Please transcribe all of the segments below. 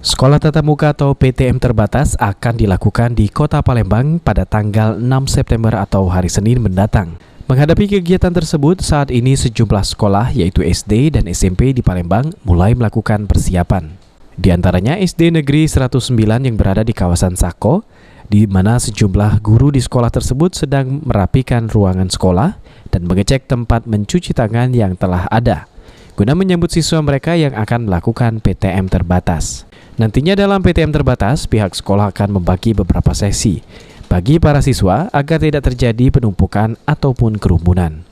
Sekolah tatap muka atau PTM terbatas akan dilakukan di Kota Palembang pada tanggal 6 September atau hari Senin mendatang. Menghadapi kegiatan tersebut, saat ini sejumlah sekolah yaitu SD dan SMP di Palembang mulai melakukan persiapan. Di antaranya SD Negeri 109 yang berada di kawasan Sako, di mana sejumlah guru di sekolah tersebut sedang merapikan ruangan sekolah dan mengecek tempat mencuci tangan yang telah ada, guna menyambut siswa mereka yang akan melakukan PTM terbatas. Nantinya dalam PTM terbatas, pihak sekolah akan membagi beberapa sesi bagi para siswa agar tidak terjadi penumpukan ataupun kerumunan.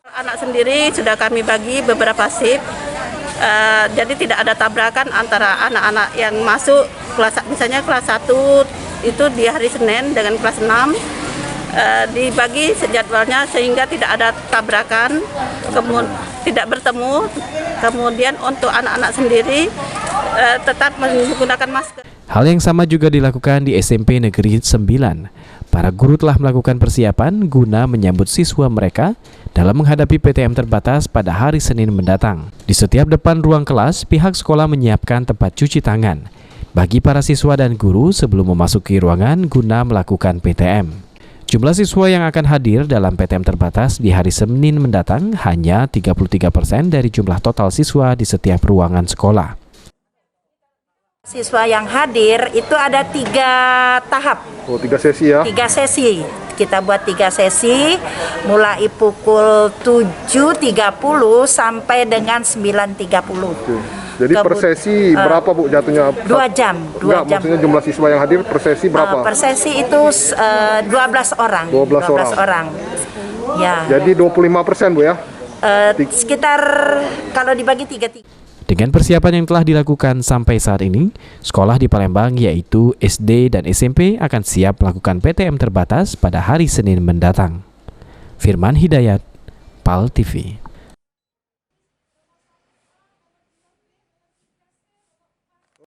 Anak sendiri sudah kami bagi beberapa shift, jadi tidak ada tabrakan antara anak-anak yang masuk kelas, misalnya kelas 1 itu di hari Senin dengan kelas 6, dibagi jadwalnya sehingga tidak ada tabrakan, tidak bertemu. Kemudian untuk anak-anak sendiri tetap menggunakan masker. Hal yang sama juga dilakukan di SMP Negeri 9. Para guru telah melakukan persiapan guna menyambut siswa mereka dalam menghadapi PTM terbatas pada hari Senin mendatang. Di setiap depan ruang kelas, pihak sekolah menyiapkan tempat cuci tangan bagi para siswa dan guru sebelum memasuki ruangan guna melakukan PTM. Jumlah siswa yang akan hadir dalam PTM terbatas di hari Senin mendatang hanya 33% dari jumlah total siswa di setiap ruangan sekolah. Siswa yang hadir itu ada 3 tahap. 3 sesi ya? 3 sesi. Kita buat 3 sesi, mulai pukul 7.30 sampai dengan 9.30. Jadi per sesi berapa Bu jatuhnya? 2 jam. 2 jam. Maksudnya jumlah siswa yang hadir per sesi berapa? Per sesi itu 12 orang. 12 orang. Ya. Jadi 25% Bu ya? Sekitar kalau dibagi 3. Dengan persiapan yang telah dilakukan sampai saat ini, sekolah di Palembang yaitu SD dan SMP akan siap melakukan PTM terbatas pada hari Senin mendatang. Firman Hidayat, PAL TV.